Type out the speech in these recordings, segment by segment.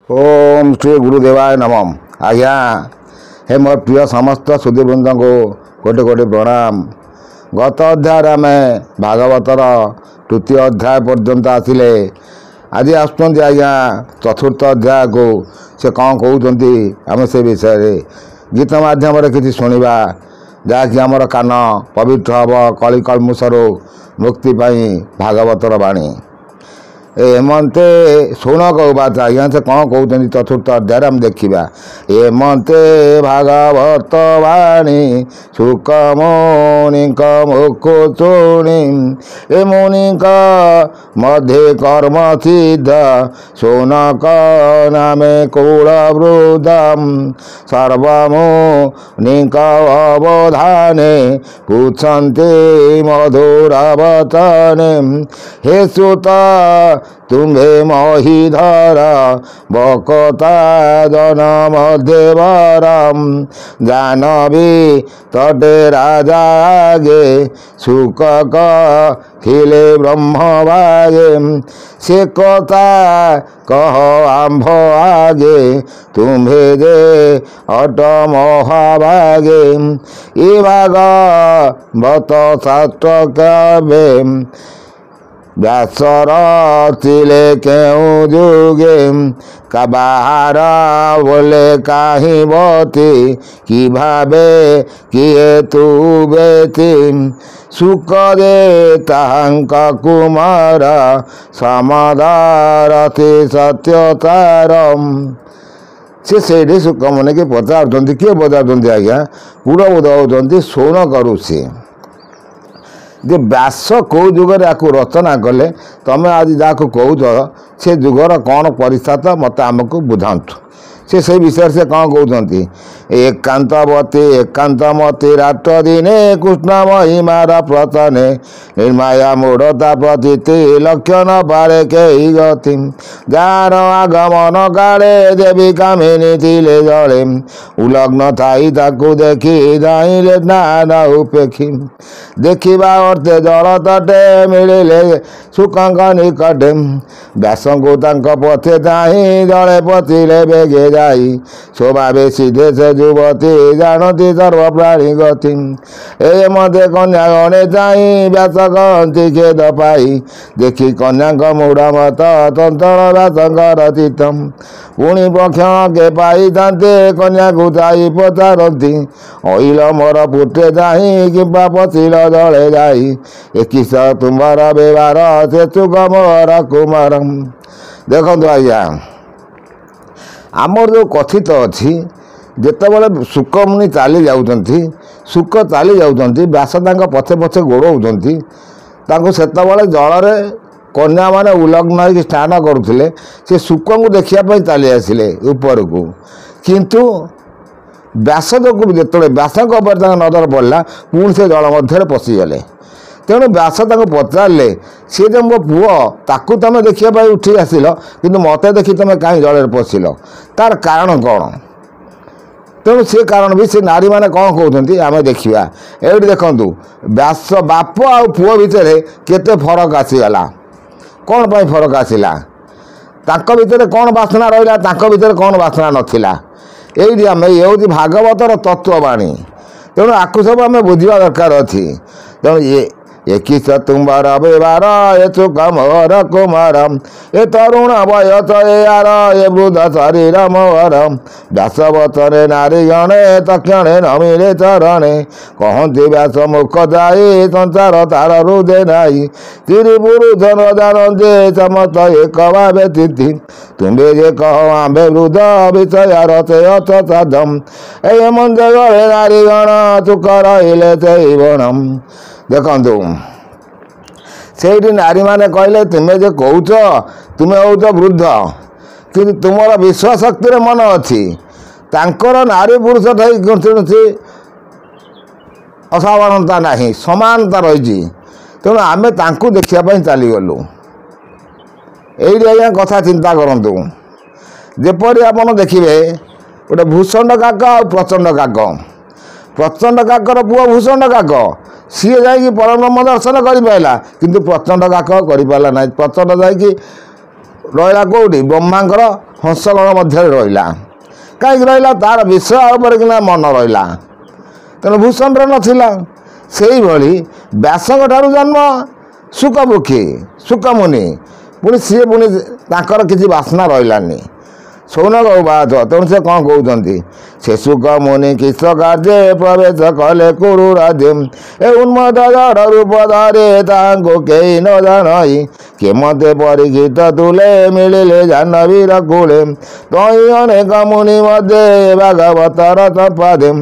ओम श्री गुरुदेवाय नमः। आज्ञा हे मोर प्रिय समस्त सुधीवृंद को कोटि कोटि प्रणाम। गत अध्याय आम भागवतर तृतीय अध्याय पर्यंत आसिले आज आसुँच आज्ञा चतुर्थ अध्याय को से कौन कहते आम से विषय गीत मध्यम किसी शुणा जहाँकि आमर कान पवित्र हम कली कलमुषर मुक्ति भागवतर वाणी एमते शुण कौबात आज्ञा से कौन कहते चतुर्थ अध्याय आम देखा एमते भागवत वाणी सुखमुनि मुख शुणी ए मुनि मध्य कर्म सिद्ध शौनक नामे कुलवृद्धम सर्वमुनि अवधाने पुछन्ते मधुरवचने हे सुत तुम्हें महीधर बकता जनम देवरम जानवी तटे राजा आगे सुख खिले ब्रह्म भागे से कथा कह आंभ आगे तुम्हें दे अट महाभागे ये भाग बत शास्त्र कवे व्यासर चिले क्यों जुगे कबाहार बोले काही बती कि भावे किए तू बेती सुख दे तांक कुमार समादारथि सत्यतारम से सुख मन के पचार किए पचार आज्ञा पूरा बुझाऊँ शौन करुसी जे व्यास कौ जुगर या रचना कले तमें आज जहाँ कौच से जुगर कौन परिस्थित मत आमको बुझातु से विषय से कौन कहते एकांतवती एकांतमती रात दिने कृष्ण महिमार प्रतने निर्माया मूढ़ता प्रतीति लक्षण पारे कई गति जार आगमन काले देवी कामिनी थिले जले उलग्न थाई ताकू देखी जाइले ना उपेक्षी देखा अर्थे जल तटे मिले सुखंक निकटे व्यास को पथे चाही जले पचिले बेगे जाई स्वभावे सीधे से युवती जानती सर्वप्राणी गति ए मते कन्या गणे चाही व्यास कहती खेद पाई देखी कन्या मूढ़ मत तंत्र व्यासंकर चित्तम पुणी पक्ष के पाई थाते कन्या को चाई पचारती अइल मोर पुटे चाही कि पचिल जले जाई एकिश तुम्हार व्यवहार से चुक मोर कुमारम। देखो आज्ञा आमर जो कथित अच्छी जितेबाला सुखमुनि चली जाऊँगी सुख चली जाऊँगी व्यास पछे पछे गोड़ाऊँ से जल कन्या माने उलग्न हो स्नान करुले से सुख को देखापी चली आसिले ऊपर को किंतु व्यास जो जो व्यास नजर पड़ा पुणी से जल मध्य पशिगले तेणु व्यास पचारे सी जो मो पुओ ताकू तुम देखापी उठी आसिल कि मत देखी तुम कहीं जल पशिल तार कारण कौन तेणु से कारण भी से नारी मैंने कौन कहते आम देखा ये देखूँ व्यास बाप आ पुओ भितर केते फरक आसीगला कौन पाई फरक आसला भितर कौन बासना रहा भितर कौन बासना नाला ये आम ये हूँ भागवतर तत्ववाणी तेणु आकु सब आम बुझा दरकार अच्छी तेणु ये एकिश तुम्हार व्यवहार ये चुक मोर कुमार ये तरुण वयस यार ये वृद्ध शरीर मोर व्यास वचने नारी गणे तक्षणे नमिले चरणे कहती व्यास मुख जाई संसार तार हृदय नाई तिरी पुरुष न जानते समस्त एक भावे तिथि तुम्हें जे कह आंबे वृद्ध विषय रचे अथ साधम ए मंद गले नारी गण चुक रहिले चैवणम। देखु से नारी मैंने कहले तुम्हें जो कौच तुम्हें हूँ वृद्ध कि तुमर विश्वशक्ति मन अच्छी तांकर नारी पुरुष ठाई असाधारणता नहीं समानता रही तेणु आम देखापी चलीगलु ये आज्ञा कथा चिंता करूँ जपरी आप देखिए गोटे भूषण काक आ प्रचंड काक प्रचंड काकर पुओ भूषण काक सी जा परब्रह्म दर्शन कर पाला किंतु प्रचंड काक कर पाला ना प्रचंड जा रहा कौटी ब्रह्मांकर हंसगण मध्य रहा कहीं रहा तार विषय उपर कि मन रहा तेणु भूषण नाला से व्यासंग ठारू जन्म शुकमुखी शुकमुनि पुणी सी पुणी तांकर किसी बासना रही सौनक उवाच तेणु से कौन कहते से शुक मुनि किस कार्य प्रवेश कले कुरु राज्य ए उन्मत्त जड़ रूप धारे तांको कई न जानई के मते परीक्षित तुले मिलिले जानवीर कूले तई अनेक मुनि मध्य भागवतर तपादे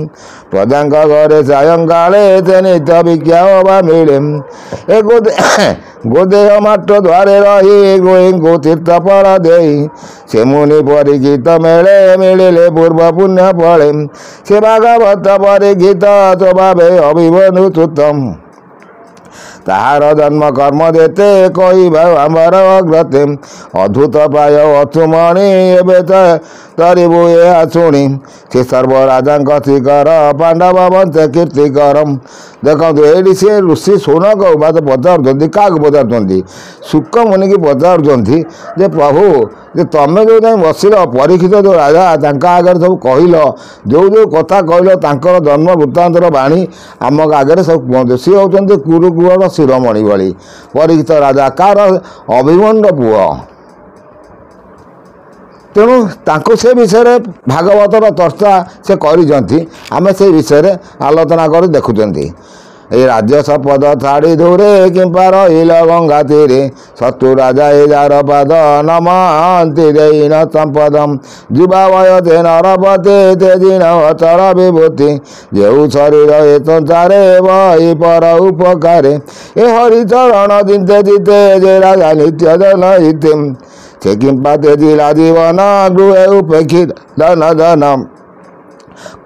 प्रजांक घरे सायंकाले ते नित्य विज्ञा मिले ए गोदेह मात्र द्वारे रही गोईं तीर्थ पर दे से मुनि परीक्षित मेले मिलिले पूर्व पुण्य फले से भागवत परीक्षित स्वभावे अभिवनुतम ताहार जन्म कर्म देते कही भावर अग्रते अद्भुत पाय अचुमणि एबे तरिबु या शुणी से सर्वराजा शिखर पांडव वंश कीर्तिकरम देखो ये सी ऋषि शौनक उवाच पचार क्या पचार शुक मुनि की पचार जे प्रभु जे तमें जो जाए बसिल परीक्षित जो राजा आगे सब कहल जो जो कथा कहल जन्म वृत्तांतर बाणी आम आगे सब कहते सी होती कुरुकुल शिरोमणि भली परीक्षित राजा कार अभिमन्यु पुओ तेणु से विषय भागवतर चर्चा से करें से विषय आलोचना कर देखुं ये राज्य सपद छाड़ी दूरे किंपा रही गंगा तीरे शत्रु राजा जार पाद नमती देन संपदम जुवा वयते नरपते तेजिन अचर विभूति जेऊ शरीर ए संसारे वही पर उपकारे ए हरिचरण जिते जिते जे राजा नित्य जन हिते से किंपा तेजिला जीवन गृहे उपेक्षित धन धनम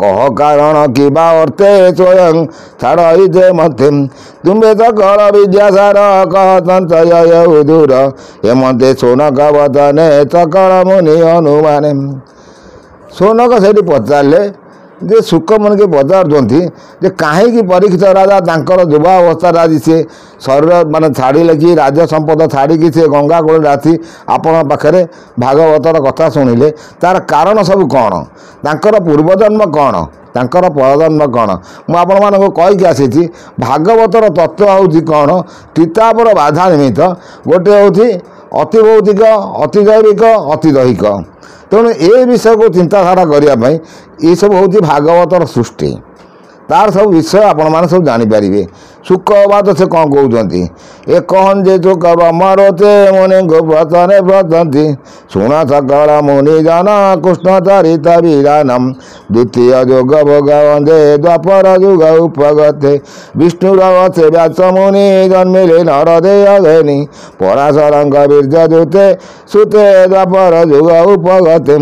कह कारण कि अर्थे स्वयं छाड़ जे मते तुम्हें सकल विद्यासार कह संचय दूर हेमंते शौनक वचने सकल मुनि अनुमाने शौनक से पचारे जे शुक मुनि के पचार कहीं परीक्षित राजा तांकर युवा अवस्था आज सी शरीर मान छाड़े कि राज्य संपद छाड़ी सी गंगा कूल आसी आपण पाखे भागवतर कथा शुणिले तार कारण सब कौन तांकर पूर्वजन्म कौन तांकर परजन्म कौन मुझे कहीकि आसी भागवतर तत्व हूँ कौन तीतापर बाधा निमित्त गोटे हूँ अति भौतिक अति जैविक अति दैहिक तेणु ए विषय को चिंताधारा करने ये सब हूँ भागवतर सृष्टि तार सब विषय आपण मैंने सब जानीपारे शुक बात से कौन कहते ए कहन जे चुक ब्रह्मरोचे मुनि व्रतने व्रतंती शुण सकल मुनि जन कृष्ण चरित विधानम द्वितीय जोग भोग वंदे द्वापर जुग उपगते विष्णुर वचे व्यास मुनि जन्मिले नरदेय घेनी पराशरंग वीर्य जुते सुते द्वापर जुग उपगते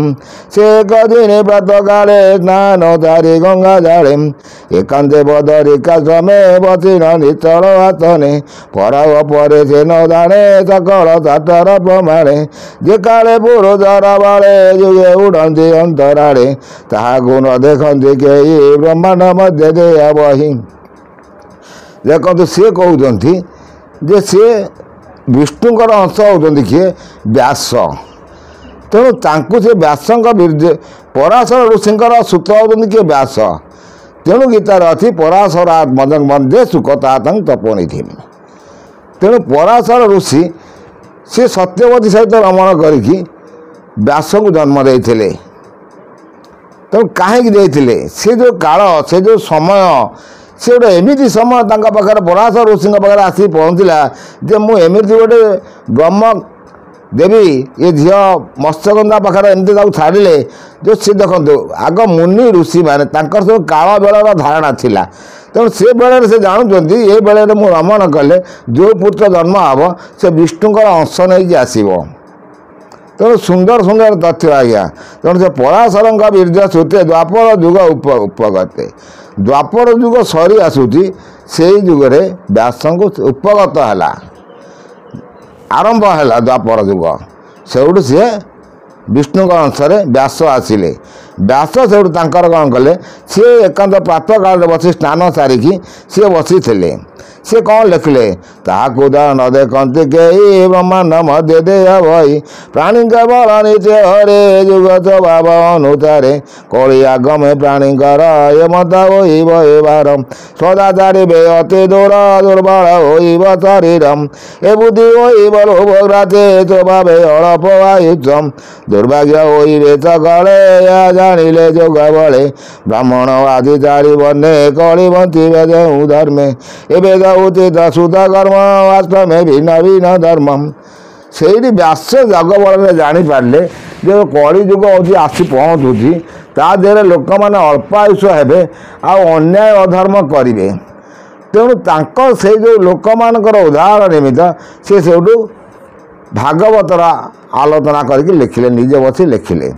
से कदिने प्रात काले स्नान चारि गंगा जाड़े एकांते बदरिका श्रमे बचिन निचल आसने पराव परे से न जाने सकल सातर प्रमाणे जे काले पुरुषर बाले जुगे उड़ती अंतराड़े ताहाकु न देखती कई ब्रह्मांड मध्य दे बही देखो सी कहते जे सी विष्णुकर अंश होती किए व्यास तेणु तांकु से व्यासंग वीर्य पराशर ऋषिंकर सूत्र होती किए व्यास तेणु गीतार अच्छी पराशरात् मदन मध्य सुखतातंग तपोनिधि तेणु पराशर ऋषि से सत्यवती सहित रमण करिकी व्यास को जन्म देते तेणु कहीं से जो काल से जो समय से गोटे एमती समय पाखे पराशर ऋषि पाखे आसी पहुँचला जे मुझे गोटे ब्रह्म देवी ये झील मत्स्यगंधा पाखे एमती छाड़े जो सी देखो आग मुनि ऋषि मैंने सब काल बेलर धारणा थिला तेणु से बेले से जानते ये बेले मु रमण कले जो पुत्र जन्म हम से विष्णुकर अंश नहीं आसो तेणु सुंदर सुंदर तथ्य आज्ञा तेणु से पराशर वीर्य सुते द्वापर जुग उपगते द्वापर जुग सरी आसूची से जुगे व्यास को उपगत है आरंभ है द्वापर जुग से सी विष्णु अंश व्यास आसिले व्यास से कौन कले सी एकांत प्रातः काल बसी स्नान सारिकी सी बसी थे ସେ କ'ଣ ଲେଖିଲେ ତାହାକୁ ନ ଦେଖନ୍ତି କେହି ବ୍ରହ୍ମାଣ୍ଡ ମଧ୍ୟ ଦେହ ବହି ପ୍ରାଣୀ କେବଳ ନିଜ ହରେ ଯୁଗ ସ୍ୱଭାବ ଅନୁସାରେ କଳି ଆଗମେ ପ୍ରାଣୀଙ୍କର ଏମତ ହୋଇବ ଏବାର ସଦାଚାରିବେ ଅତି ଦୂର ଦୁର୍ବଳ ହୋଇବ ଶରୀର ଏ ବୁଦ୍ଧି ହୋଇବ ଲୋଭ ଗ୍ରାତେ ସ୍ୱଭାବେ ଅଳପ ଆୟୁଷ ଦୁର୍ଭାଗ୍ୟ ହୋଇବେ ସକାଳେ ଏହା ଜାଣିଲେ ଯୋଗ ବଳେ ବ୍ରାହ୍ମଣ ଆଦି ଚାରି ବର୍ଣ୍ଣେ କଳି ବଞ୍ଚିବେ ଯେଉଁ ଧର୍ମେ ଏବେ ଉଚିତ ସୁଧ କର୍ମ ବାସ୍ତମେ ଭିନ୍ନ ଭିନ୍ନ ଧର୍ମ। ସେଇଠି ବ୍ୟାସ ଜଗ ବଳରେ ଜାଣିପାରିଲେ ଯେ କଳି ଯୁଗ ହେଉଛି ଆସି ପହଞ୍ଚୁଛି ତା ଦେହରେ ଲୋକମାନେ ଅଳ୍ପ ଆୟୁଷ ହେବେ ଆଉ ଅନ୍ୟାୟ ଅଧର୍ମ କରିବେ। ତେଣୁ ତାଙ୍କ ସେଇ ଯେଉଁ ଲୋକମାନଙ୍କର ଉଦାହରଣ ନିମିତ୍ତ ସେ ସେଇଠୁ ଭାଗବତର ଆଲୋଚନା କରିକି ଲେଖିଲେ ନିଜେ ବସି ଲେଖିଲେ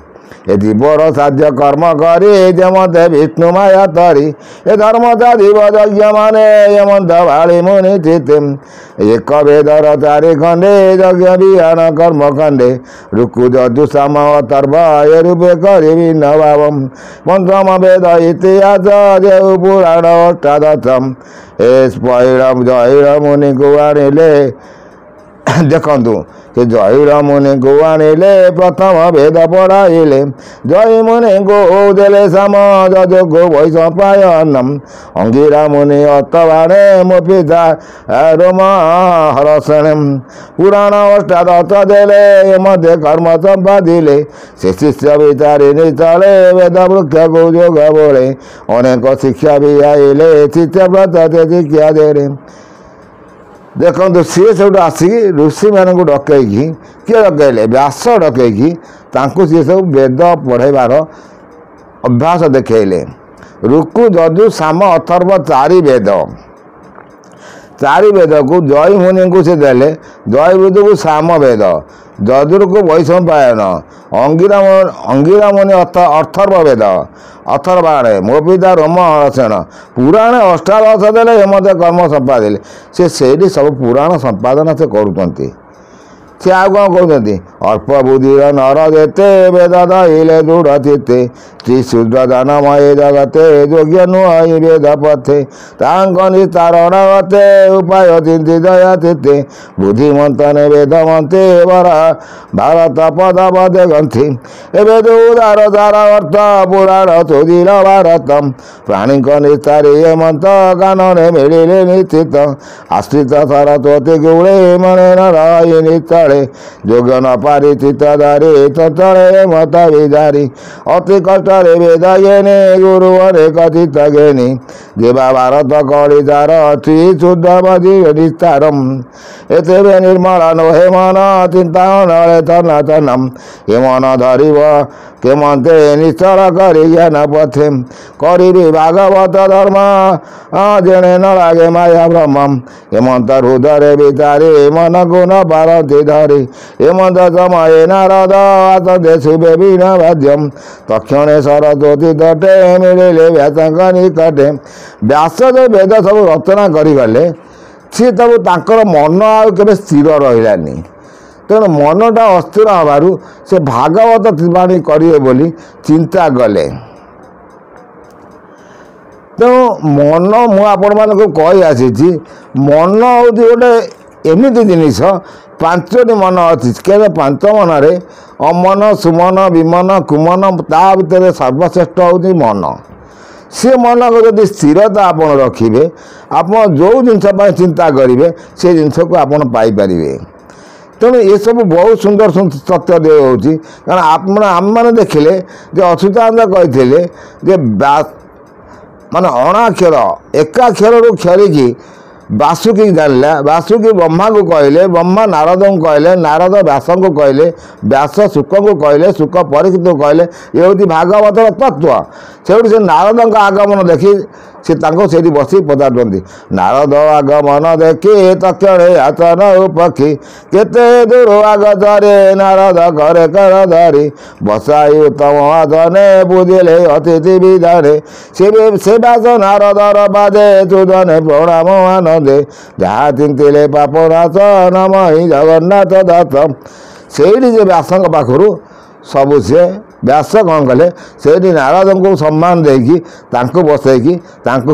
ଏ ଜୀବର ସାଧ୍ୟ କର୍ମ କରି ଯେମତେ ବିଷ୍ଣୁ ମାୟା ତରି ଏ ଧର୍ମ ଚାରିବ ଯଜ୍ଞ ମାନେ ଏମନ୍ତ ଭାଳି ମୁନି ଚିତେ ଏକ ବେଦର ଚାରି ଖଣ୍ଡେ ଯଜ୍ଞ ବିହାନ କର୍ମ ଖଣ୍ଡେ ଋକୁ ଯଜୁ ସାମ ଅଥର୍ବ ଏ ରୂପେ କରିବି ନଭାବ ପଞ୍ଚମ ବେଦ ଇତିହାସ ଯେଉଁ ପୁରାଣ ଅଷ୍ଟାଦଶ ଏ ସ୍ପୈଳ ଜୈଳ ମୁନିକୁ ଆଣିଲେ ଦେଖନ୍ତୁ ସେ ଜୈଳ ମୁନିଙ୍କୁ ଆଣିଲେ ପ୍ରଥମ ବେଦ ପଢ଼ାଇଲେ ଜୟ ମୁନିଙ୍କୁ ଦେଲେ ସାମ ଯଜକୁ ବୈଶମ୍ପାୟନ ଅଙ୍ଗିରା ମୁନି ଅର୍ଥବାଣେ ମୋ ପିତା ରୋମ ହରଷଣେ ପୁରାଣ ଅଷ୍ଟାଦଶ ଦେଲେ ମଧ୍ୟ କର୍ମ ସମ୍ପାଦିଲେ ସେ ଶିଷ୍ୟ ବିଚାରି ନିତଳେ ବେଦ ବୃକ୍ଷକୁ ଯୋଗ ବଳେ ଅନେକ ଶିକ୍ଷା ବି ଆଇଲେ ଶିଷ୍ୟ ବ୍ରତ ଶିକ୍ଷା ଦେଲେ। ଦେଖନ୍ତୁ ସିଏ ସବୁଠୁ ଆସିକି ଋଷିମାନଙ୍କୁ ଡକେଇକି କିଏ ଡକେଇଲେ ବ୍ୟାସ ଡକେଇକି ତାଙ୍କୁ ସିଏ ସବୁ ବେଦ ପଢ଼େଇବାର ଅଭ୍ୟାସ ଦେଖେଇଲେ। ଋକୁ ଯଜୁ ସାମ ଅଥର୍ବ ଚାରି ବେଦକୁ ଜୟ ମୁନିଙ୍କୁ ସେ ଦେଲେ ଜୟ ବେଦକୁ ସାମ ବେଦ ଯଜୁରକୁ ବୈଶମ୍ପାୟନ ଅଙ୍ଗିରା ମୁନି ଅଥର୍ବ ବେଦ ଅଥର୍ବାଣେ ମୋ ପିତା ରୋମ ହରଷଣ ପୁରାଣ ଅଷ୍ଟାଦଶ ଦେଲେ ଏ ମଧ୍ୟ କର୍ମ ସମ୍ପାଦିଲେ ସେ ସେଇଠି ସବୁ ପୁରାଣ ସମ୍ପାଦନ ସେ କରୁଛନ୍ତି। ସେ ଆଉ କ'ଣ କହୁଛନ୍ତି ଅଳ୍ପ ବୁଦ୍ଧିର ନର ଯେତେ ବେଦ ଦଇଲେ ଦୃଢ଼ ଚିତେ ଶ୍ରୀ ଶୁଦ୍ର ଦାନମୟ ଜଗତେ ଯୋଗ୍ୟ ନୁହଁ ବେଦ ପଥେ ତାଙ୍କ ନିସ୍ତାରଣ ଗତେ ଉପାୟ ଚିନ୍ତି ଦୟା ଚିତେ ବୁଦ୍ଧିମନ୍ତନେ ବେଦ ମନ୍ତେ ଭାରତ ପଦ ପଦେ ଗନ୍ଥି ଏବେ ଉଦାର ସାର ଅର୍ଥ ପୁରାଣ ସୁଧୀର ଭାରତ ପ୍ରାଣୀଙ୍କ ନିସ୍ତାରୀ ଏମନ୍ତ କାନନେ ମିଳିଲେ ନିଶ୍ଚିତ ଆଶ୍ରିତ ସରସ୍ୱତୀ ଗୁଳେ ମନେ ନ ରହି ନିସ୍ତଳେ ଯୋଗ ନ ପାରି ଚିତ୍ତଧାରୀ ଚଞ୍ଚଳେ ମତ ବିଧାରୀ ଅତି କଷ୍ଟରେ ବେଦ ଜ୍ଞାନୀ ଗୁରୁ ଅନେକ ଚିତ୍ତ ଜ୍ଞାନୀ ଦେବା ଭାରତ କଳି ତାର ଅଛି ଶୁଦ୍ଧ ମଝି ନିସ୍ତାର ଏତେବେ ନିର୍ମଳ ନୋହେ ମନ ଚିନ୍ତା ନଳେ ତନ ଏ ମନ ଧରିବ କେମନ୍ତେ ନିଶ୍ଚଳ କରି ଜ୍ଞାନ ପଥେ କରିବି ଭାଗବତ ଧର୍ମ ଜଣେ ନ ଲାଗେ ମାୟା ଭ୍ରମ ଏମନ୍ତ ହୃଦୟରେ ବିଚାରି ମନକୁ ନ ପାରନ୍ତି ଧରି ଏମନ୍ତ ସମୟ ନାରଦ ଆସନ୍ତେ ଶୁଭେ ବୀଣ ବାଦ୍ୟମ୍ ତକ୍ଷଣେ ସରସ୍ୱତୀ ତଟେ ମିଳିଲେ ବ୍ୟାସଙ୍କ ନିକଟେ ବ୍ୟାସ ଯେଉଁ ବେଦ ସବୁ ରଚନା କରିଗଲେ ସିଏ ସବୁ ତାଙ୍କର ମନ ଆଉ କେବେ ସ୍ଥିର ରହିଲାନି। ତେଣୁ ମନଟା ଅସ୍ଥିର ହେବାରୁ ସେ ଭାଗବତ ବାଣୀ କରିବେ ବୋଲି ଚିନ୍ତା କଲେ। ତେଣୁ ମନ ମୁଁ ଆପଣମାନଙ୍କୁ କହି ଆସିଛି ମନ ହେଉଛି ଗୋଟେ ଏମିତି ଜିନିଷ ପାଞ୍ଚଟି ମନ ଅଛି କେବେ ପାଞ୍ଚ ମନରେ ଅମନ ସୁମନ ବିମନ କୁମନ ତା ଭିତରେ ସର୍ବଶ୍ରେଷ୍ଠ ହେଉଛି ମନ। ସେ ମନକୁ ଯଦି ସ୍ଥିରତା ଆପଣ ରଖିବେ ଆପଣ ଯେଉଁ ଜିନିଷ ପାଇଁ ଚିନ୍ତା କରିବେ ସେ ଜିନିଷକୁ ଆପଣ ପାଇପାରିବେ। ତେଣୁ ଏସବୁ ବହୁତ ସୁନ୍ଦର ତଥ୍ୟ ଦିଆଯାଉଛି କାରଣ ଆମମାନେ ଦେଖିଲେ ଯେ ଅଚ୍ୟୁତାନନ୍ଦ କହିଥିଲେ ଯେ ମାନେ ଅଣାକ୍ଷର ଏକାକ୍ଷରରୁ କ୍ଷରିକି ବାସୁକି ଜାଣିଲା ବାସୁକି ବ୍ରହ୍ମାକୁ କହିଲେ ବ୍ରହ୍ମା ନାରଦଙ୍କୁ କହିଲେ ନାରଦ ବ୍ୟାସଙ୍କୁ କହିଲେ ବ୍ୟାସ ଶୁକଙ୍କୁ କହିଲେ ଶୁକ ପରୀକ୍ଷିତଙ୍କୁ କହିଲେ ଏ ହେଉଛି ଭାଗବତର ତତ୍ତ୍ୱ। ସେଇଠୁ ସେ ନାରଦଙ୍କ ଆଗମନ ଦେଖି ସେ ତାଙ୍କୁ ସେଇଠି ବସି ପଚାରୁଛନ୍ତି ନାରଦ ଆଗମନ ଦେଖି ତକ୍ଷଣେ ଆଚନ ପକ୍ଷୀ କେତେ ଦୂର ଆଗତରେ ନାରଦ ଘରେ କର ଧରି ବସାଇ ଉତ୍ତମ ଆସନେ ବୁଝିଲେ ଅତିଥି ବିଧାନେ ସେ ବ୍ୟାସ ନାରଦର ବାଦେ ସୁଧନେ ପ୍ରଣାମ ଆନନ୍ଦେ ଯାହା ଚିନ୍ତିଲେ ପାପ ନାଶ ନମ ହିଁ ଜଗନ୍ନାଥ ଦାସ। ସେଇଠି ଯେ ବ୍ୟାସଙ୍କ ପାଖରୁ ସବୁ ସିଏ व्यास कौन कले से नारद को सम्मान देकी बसैकी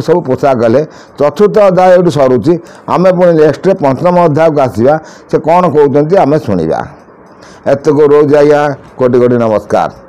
सब पोषा कले। चतुर्थ अध्याय ये सरुची आम पुणी नेक्स्ट पंचम अध्याय को आसवा से कौन कहते आम शुणा। एत को रोज आज्ञा कोटि कोटि नमस्कार।